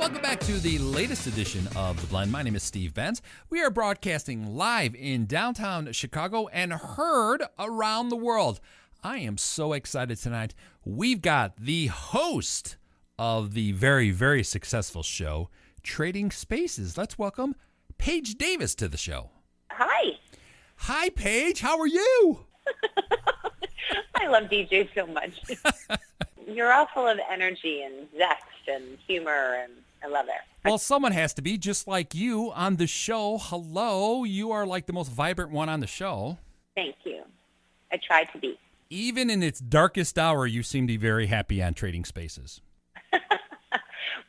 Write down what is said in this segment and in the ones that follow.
Welcome back to the latest edition of The Blend. My name is Steve Benz. We are broadcasting live in downtown Chicago and heard around the world. I am so excited tonight. We've got the host of the very, very successful show, Trading Spaces. Let's welcome Paige Davis to the show. Hi. Hi, Paige. How are you? I love DJ so much. You're all full of energy and zest and humor, and I love it. Well, someone has to be, just like you on the show. Hello. You are like the most vibrant one on the show. Thank you. I try to be. Even in its darkest hour, you seem to be very happy on Trading Spaces.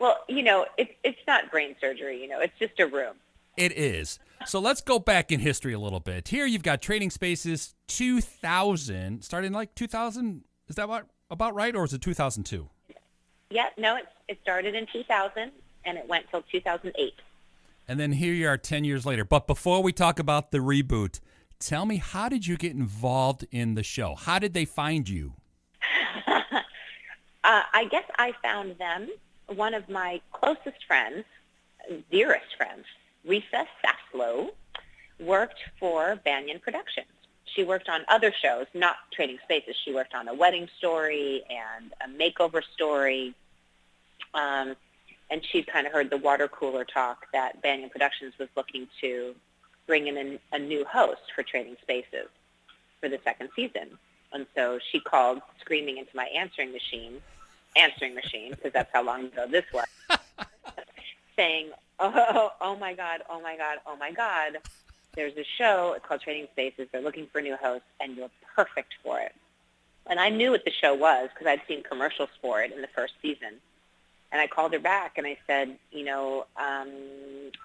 Well, it's not brain surgery, it's just a room. It is. So let's go back in history a little bit. Here you've got Trading Spaces 2000, starting like 2000. Is that about right, or is it 2002? Yeah, no, it started in 2000, and it went till 2008. And then here you are 10 years later. But before we talk about the reboot, tell me, how did you get involved in the show? How did they find you? I guess I found them. One of my closest friends, dearest friends, Risa Saslow, worked for Banyan Productions. She worked on other shows, not Trading Spaces. She worked on A Wedding Story and A Makeover Story. And she'd kind of heard the water cooler talk that Banyan Productions was looking to bring in a new host for Trading Spaces for the second season. And so she called screaming into my answering machine, because that's how long ago this was, saying, oh my God, there's a show, it's called Trading Spaces, they're looking for a new host, and you're perfect for it. And I knew what the show was because I'd seen commercials for it in the first season. And I called her back and I said,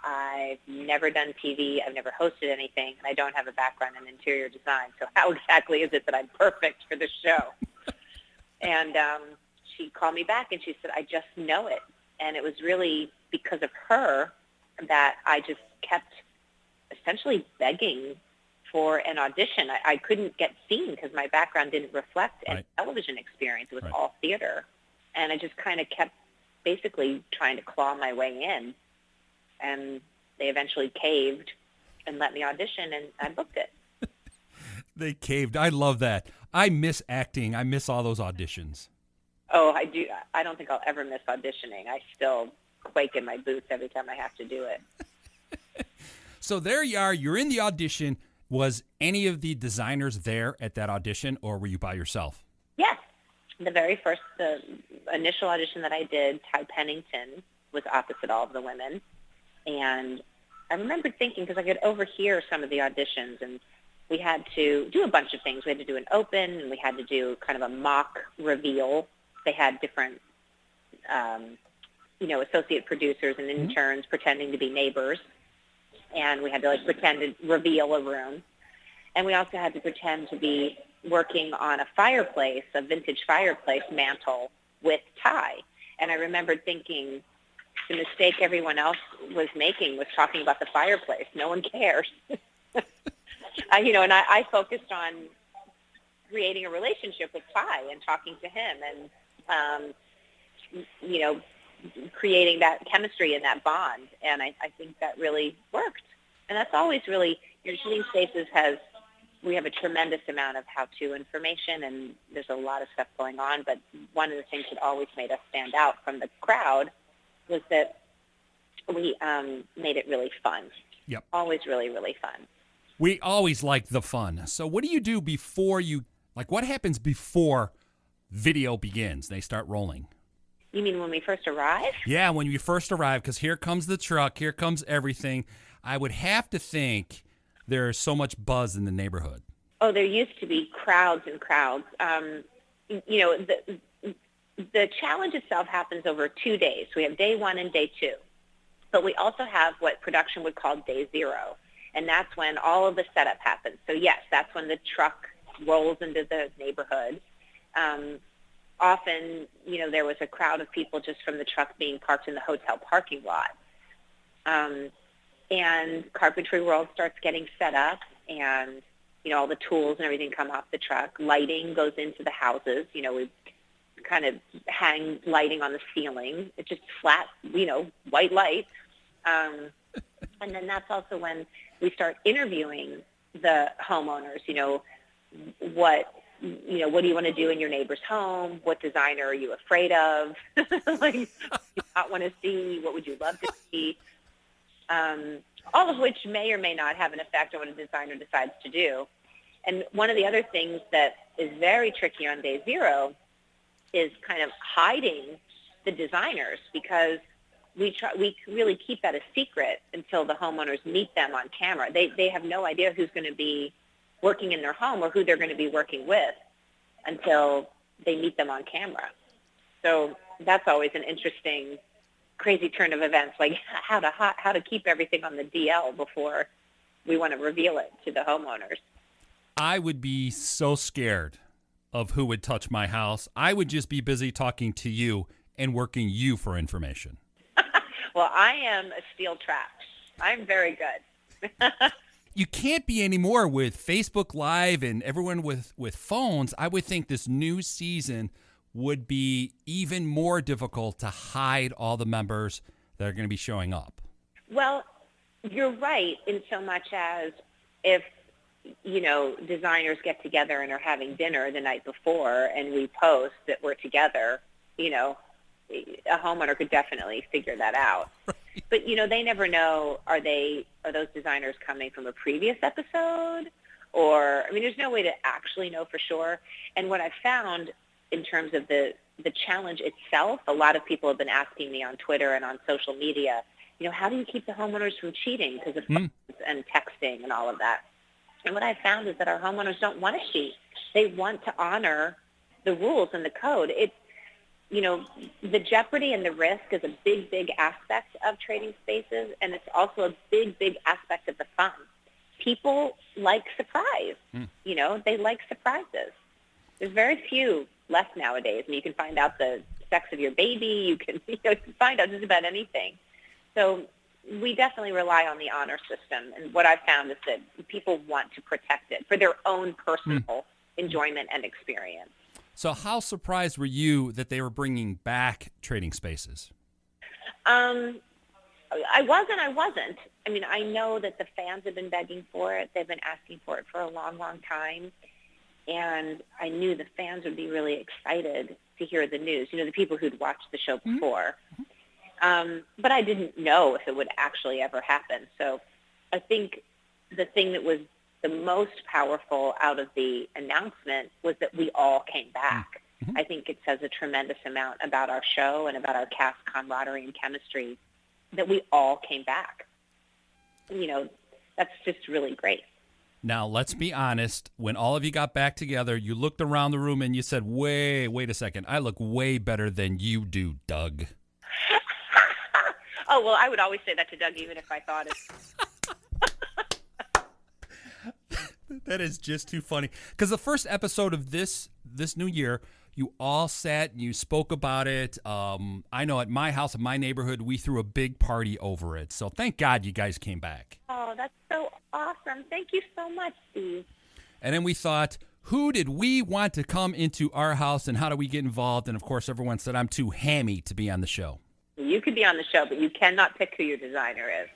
I've never done TV, I've never hosted anything, and I don't have a background in interior design, so how exactly is it that I'm perfect for the show? And she called me back and she said, I just know it. And it was really because of her that I just kept essentially begging for an audition. I couldn't get seen because my background didn't reflect a television experience. It was all theater. And I just kind of kept basically trying to claw my way in. And they eventually caved and let me audition, and I booked it. They caved. I love that. I miss acting. I miss all those auditions. Oh, I do. I don't think I'll ever miss auditioning. I still quake in my boots every time I have to do it. So there you are. You're in the audition. Was any of the designers there at that audition, or were you by yourself? Yes. The initial audition that I did, Ty Pennington was opposite all of the women. And I remember thinking, because I could overhear some of the auditions, and we had to do a bunch of things. We had to do an open, and we had to do kind of a mock reveal. They had different, associate producers and interns pretending to be neighbors. And we had to, pretend to reveal a room. And we also had to pretend to be working on a fireplace, a vintage fireplace mantle with Ty. And I remembered thinking the mistake everyone else was making was talking about the fireplace. No one cares. And I focused on creating a relationship with Ty and talking to him and, creating that chemistry and that bond. And I think that really worked. And that's always really, Trading Spaces we have a tremendous amount of how-to information, and there's a lot of stuff going on. But one of the things that always made us stand out from the crowd was that we made it really fun. Yep. Always really, really fun. We always like the fun. So what do you do before what happens before video begins? They start rolling. You mean when we first arrive? Yeah, when you first arrive, because here comes the truck, here comes everything. I would have to think there's so much buzz in the neighborhood. Oh, there used to be crowds and crowds. The challenge itself happens over 2 days. We have day 1 and day 2. But we also have what production would call day 0. And that's when all of the setup happens. So, yes, that's when the truck rolls into the neighborhood. Often, there was a crowd of people just from the truck being parked in the hotel parking lot. And Carpentry World starts getting set up, and, all the tools and everything come off the truck. Lighting goes into the houses. We kind of hang lighting on the ceiling. It's just flat, white light. And then that's also when we start interviewing the homeowners. What do you want to do in your neighbor's home? What designer are you afraid of? Like, you not want to see? What would you love to see? All of which may or may not have an effect on what a designer decides to do. And one of the other things that is very tricky on day zero is kind of hiding the designers, because we really keep that a secret until the homeowners meet them on camera. They have no idea who's going to be working in their home or who they're going to be working with until they meet them on camera. So that's always an interesting, crazy turn of events, like how to keep everything on the DL before we want to reveal it to the homeowners. I would be so scared of who would touch my house. I would just be busy talking to you and working you for information. Well, I am a steel trap. I'm very good. You can't be anymore with Facebook Live and everyone with phones. I would think this new season would be even more difficult to hide all the members that are going to be showing up. Well, you're right in so much as if, designers get together and are having dinner the night before and we post that we're together, a homeowner could definitely figure that out. Right. But, they never know, are those designers coming from a previous episode? Or, there's no way to actually know for sure. And what I've found in terms of the challenge itself, a lot of people have been asking me on Twitter and on social media, how do you keep the homeowners from cheating because of phones and texting and all of that? And what I found is that our homeowners don't want to cheat. They want to honor the rules and the code. It's, the jeopardy and the risk is a big, big aspect of trading spaces, and it's also a big, big aspect of the fun. People like surprise. They like surprises. There's very few left nowadays. You can find out the sex of your baby. You can find out just about anything. So we definitely rely on the honor system. And what I've found is that people want to protect it for their own personal enjoyment and experience. So how surprised were you that they were bringing back trading spaces? I wasn't. I know that the fans have been begging for it. They've been asking for it for a long, long time. And I knew the fans would be really excited to hear the news, the people who'd watched the show before. But I didn't know if it would actually ever happen. So I think the thing that was the most powerful out of the announcement was that we all came back. I think it says a tremendous amount about our show and about our cast camaraderie and chemistry that we all came back. That's just really great. Now, let's be honest. When all of you got back together, you looked around the room and you said, wait a second. I look way better than you do, Doug. Oh, well, I would always say that to Doug, even if I thought it. That is just too funny. Because the first episode of this new year, you all sat and you spoke about it. I know at my house, in my neighborhood, we threw a big party over it. So thank God you guys came back. Oh, that's so awesome. Thank you so much, Steve. And then we thought, who did we want to come into our house and how do we get involved? And, of course, everyone said I'm too hammy to be on the show. You could be on the show, but you cannot pick who your designer is.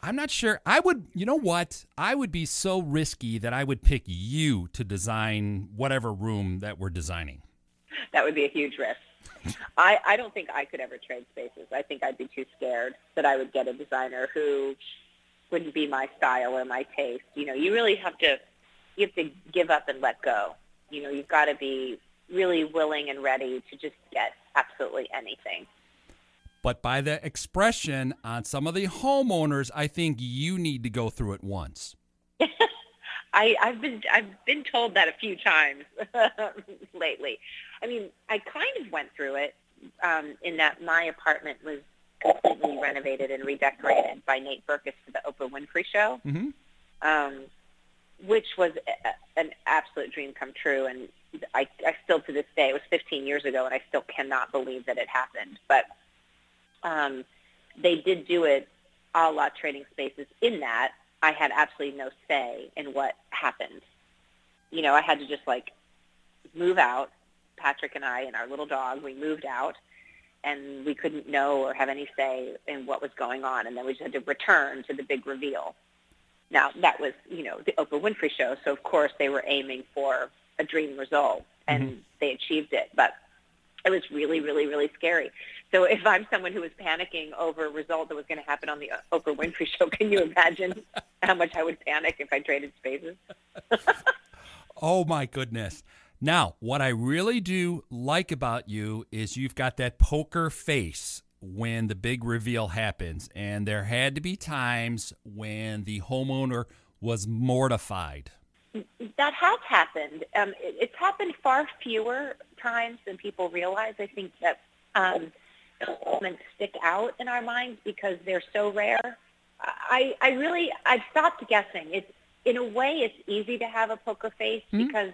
I'm not sure. I would, you know what? I would be so risky that I would pick you to design whatever room that we're designing. That would be a huge risk. I don't think I could ever trade spaces. I think I'd be too scared that I would get a designer who wouldn't be my style or my taste. You really have to give up and let go. You've got to be really willing and ready to just get absolutely anything. But by the expression on some of the homeowners, I think you need to go through it once. I've been told that a few times lately. I kind of went through it in that my apartment was completely renovated and redecorated by Nate Berkus for the Oprah Winfrey Show, which was an absolute dream come true. And I still, to this day, it was 15 years ago, and I still cannot believe that it happened. But they did do it a la Trading Spaces in that I had absolutely no say in what happened. I had to just move out Patrick and I and our little dog, we moved out, and we couldn't know or have any say in what was going on, and then we just had to return to the big reveal. Now, that was, the Oprah Winfrey Show, so of course they were aiming for a dream result, and they achieved it, but it was really, really, really scary. So if I'm someone who was panicking over a result that was going to happen on the Oprah Winfrey Show, can you imagine how much I would panic if I traded spaces? Oh, my goodness. Now, what I really do like about you is you've got that poker face when the big reveal happens, and there had to be times when the homeowner was mortified. That has happened. It's happened far fewer times than people realize. I think that moments stick out in our minds because they're so rare. I've stopped guessing. In a way, it's easy to have a poker face because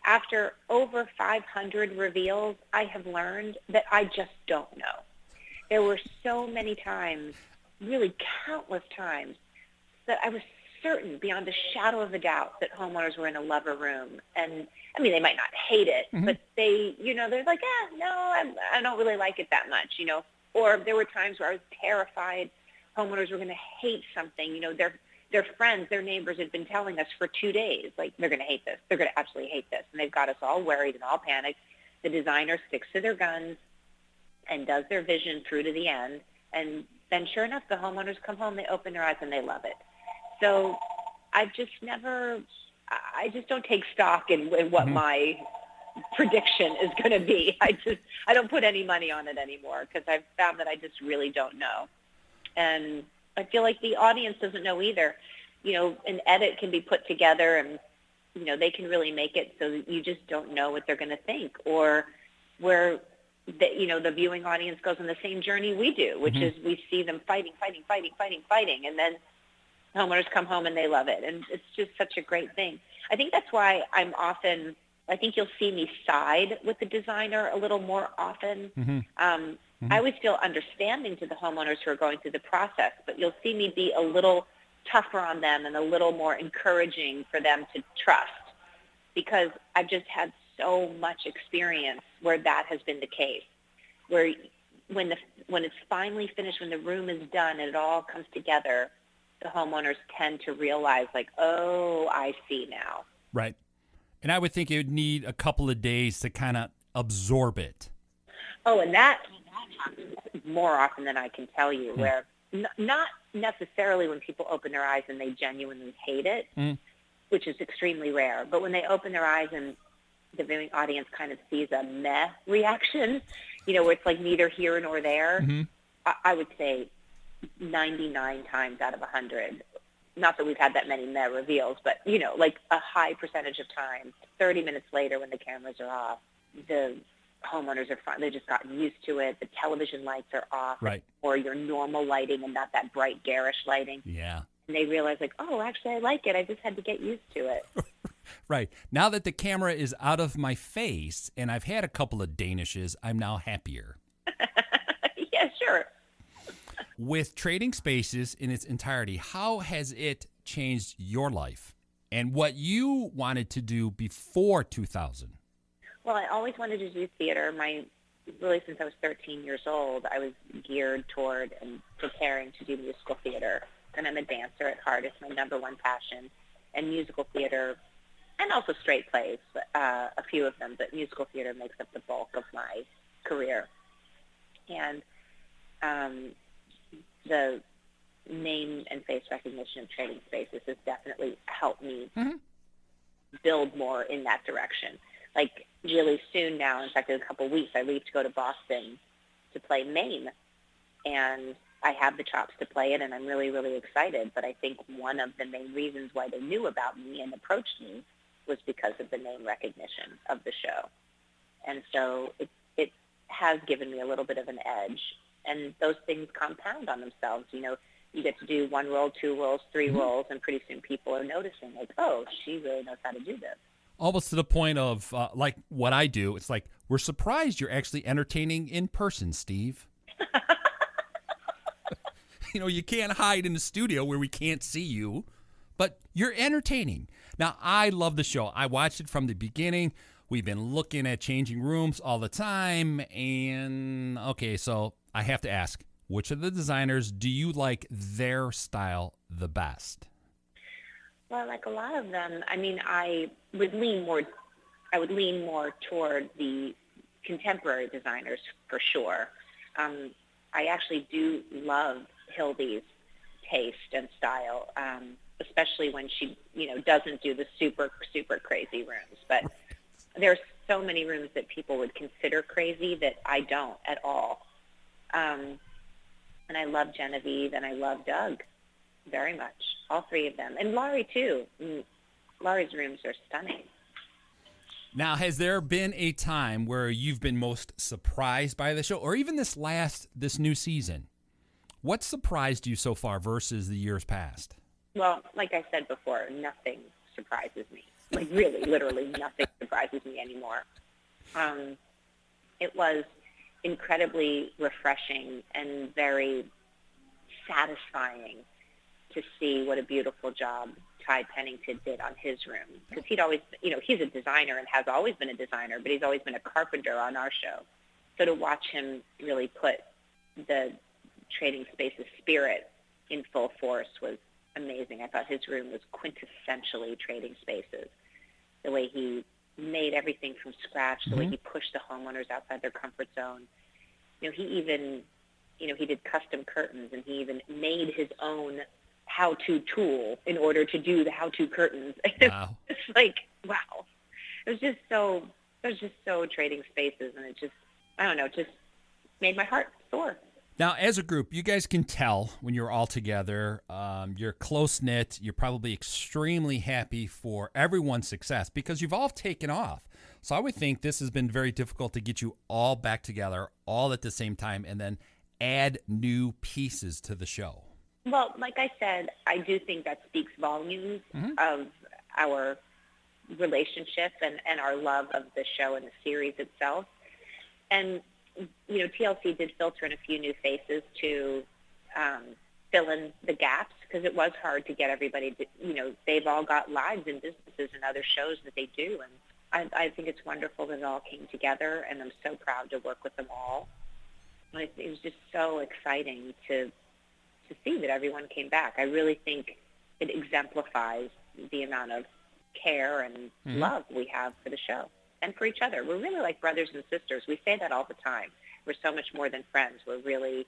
after over 500 reveals, I have learned that I just don't know. There were so many times, really countless times, that I was certain beyond a shadow of a doubt that homeowners were in a lover room. And, I mean, they might not hate it, but they, they're like, no, I don't really like it that much, Or there were times where I was terrified homeowners were going to hate something. Their friends, their neighbors had been telling us for 2 days, like, they're going to hate this. They're going to absolutely hate this. And they've got us all worried and all panicked. The designer sticks to their guns and does their vision through to the end. And then sure enough, the homeowners come home, they open their eyes, and they love it. So I just don't take stock in what my prediction is going to be. I don't put any money on it anymore because I've found that I just really don't know. And I feel like the audience doesn't know either. An edit can be put together and, they can really make it so you just don't know what they're going to think, or where the viewing audience goes on the same journey we do, which is we see them fighting, and then homeowners come home and they love it. And it's just such a great thing. I think that's why I think you'll see me side with the designer a little more often. I always feel understanding to the homeowners who are going through the process, but you'll see me be a little tougher on them and a little more encouraging for them to trust, because I've just had so much experience where that has been the case, where when it's finally finished, when the room is done and it all comes together, the homeowners tend to realize, like, oh, I see now. Right. And I would think it would need a couple of days to kind of absorb it. Oh, and that happens more often than I can tell you, where not necessarily when people open their eyes and they genuinely hate it, which is extremely rare, but when they open their eyes and the viewing audience kind of sees a meh reaction, where it's like neither here nor there, I would say 99 times out of 100, not that we've had that many meh reveals, but, like a high percentage of time, 30 minutes later when the cameras are off, the homeowners are fine. They've just gotten used to it. The television lights are off, right, or your normal lighting and not that bright, garish lighting. Yeah. And they realize, like, oh, actually, I like it. I just had to get used to it. Right. Now that the camera is out of my face and I've had a couple of Danishes, I'm now happier. Yeah, sure. With Trading Spaces in its entirety, how has it changed your life and what you wanted to do before 2000? Well, I always wanted to do theater. Really, since I was 13 years old, I was geared toward and preparing to do musical theater. And I'm a dancer at heart. It's my number one passion. And musical theater, and also straight plays, a few of them, but musical theater makes up the bulk of my career. And the name and face recognition of Trading Spaces has definitely helped me build more in that direction. Like, really soon now, in fact, in a couple of weeks, I leave to go to Boston to play Maine. And I have the chops to play it, and I'm really, really excited. But I think one of the main reasons why they knew about me and approached me was because of the name recognition of the show. And so it has given me a little bit of an edge. And those things compound on themselves. You get to do one role, two roles, three roles, and pretty soon people are noticing, like, oh, she really knows how to do this. Almost to the point of, like what I do, it's like, we're surprised you're actually entertaining in person, Steve. You can't hide in the studio where we can't see you, but you're entertaining. Now, I love the show. I watched it from the beginning. We've been looking at changing rooms all the time. And, okay, so I have to ask, which of the designers do you like their style the best? Well, like a lot of them, I mean, I would lean more toward the contemporary designers for sure. I actually do love Hildy's taste and style, especially when she, doesn't do the super, super crazy rooms. But there's so many rooms that people would consider crazy that I don't at all. And I love Genevieve and I love Doug very much, all three of them. And Laurie, too. Laurie's rooms are stunning. Now, has there been a time where you've been most surprised by the show, or even this new season? What surprised you so far versus the years past? Well, like I said before, nothing surprises me. Like really, literally nothing surprises me anymore. It was incredibly refreshing and very satisfying to see what a beautiful job Ty Pennington did on his room. Because he'd always, he's a designer and has always been a designer, but he's always been a carpenter on our show. So to watch him really put the Trading Spaces spirit in full force was amazing. I thought his room was quintessentially Trading Spaces. The way he made everything from scratch, the way he pushed the homeowners outside their comfort zone. He even, he did custom curtains, and he even made his own how-to tool in order to do the how-to curtains. Wow. It's like, wow. It was just so Trading Spaces, and it just, I don't know, just made my heart soar. Now, as a group, you guys can tell when you're all together, you're close-knit, you're probably extremely happy for everyone's success because you've all taken off. So I would think this has been very difficult to get you all back together all at the same time and then add new pieces to the show. Well, like I said, I do think that speaks volumes of our relationship and our love of the show and the series itself. And, TLC did filter in a few new faces to fill in the gaps because it was hard to get everybody to, they've all got lives and businesses and other shows that they do. And I think it's wonderful that it all came together, and I'm so proud to work with them all. And it was just so exciting to see that everyone came back. I really think it exemplifies the amount of care and love we have for the show and for each other. We're really like brothers and sisters. We say that all the time. We're so much more than friends. We're very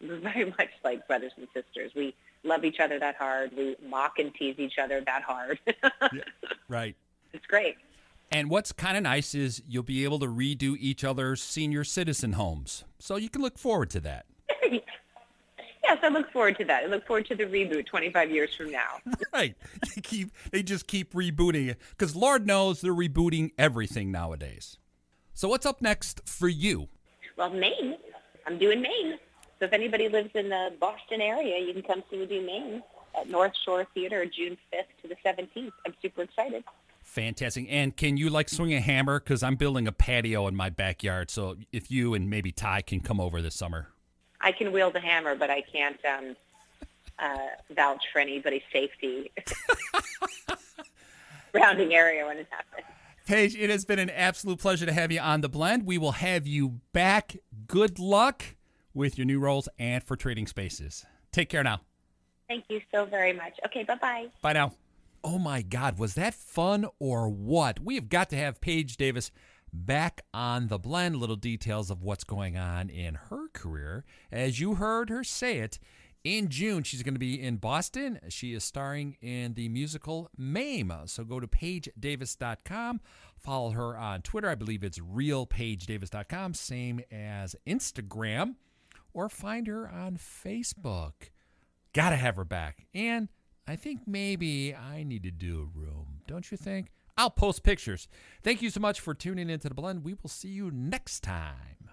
much like brothers and sisters. We love each other that hard. We mock and tease each other that hard. Yeah, right. It's great. And what's kind of nice is you'll be able to redo each other's senior citizen homes. So you can look forward to that. Yes, I look forward to that. I look forward to the reboot 25 years from now. Right. They just keep rebooting it because Lord knows they're rebooting everything nowadays. So what's up next for you? Well, Maine. I'm doing Maine. So if anybody lives in the Boston area, you can come see me do Maine at North Shore Theater June 5th to the 17th. I'm super excited. Fantastic. And can you swing a hammer? Because I'm building a patio in my backyard. So if you and maybe Ty can come over this summer. I can wield a hammer, but I can't vouch for anybody's safety surrounding area when it happens. Paige, it has been an absolute pleasure to have you on The Blend. We will have you back. Good luck with your new roles and for Trading Spaces. Take care now. Thank you so very much. Okay, bye-bye. Bye now. Oh, my God. Was that fun or what? We have got to have Paige Davis back on The Blend. Little details of what's going on in her career. As you heard her say it, in June, she's going to be in Boston. She is starring in the musical Mame. So go to PaigeDavis.com. Follow her on Twitter. I believe it's realPaigeDavis.com, same as Instagram. Or find her on Facebook. Got to have her back. And I think maybe I need to do a room. Don't you think? I'll post pictures. Thank you so much for tuning into The Blend. We will see you next time.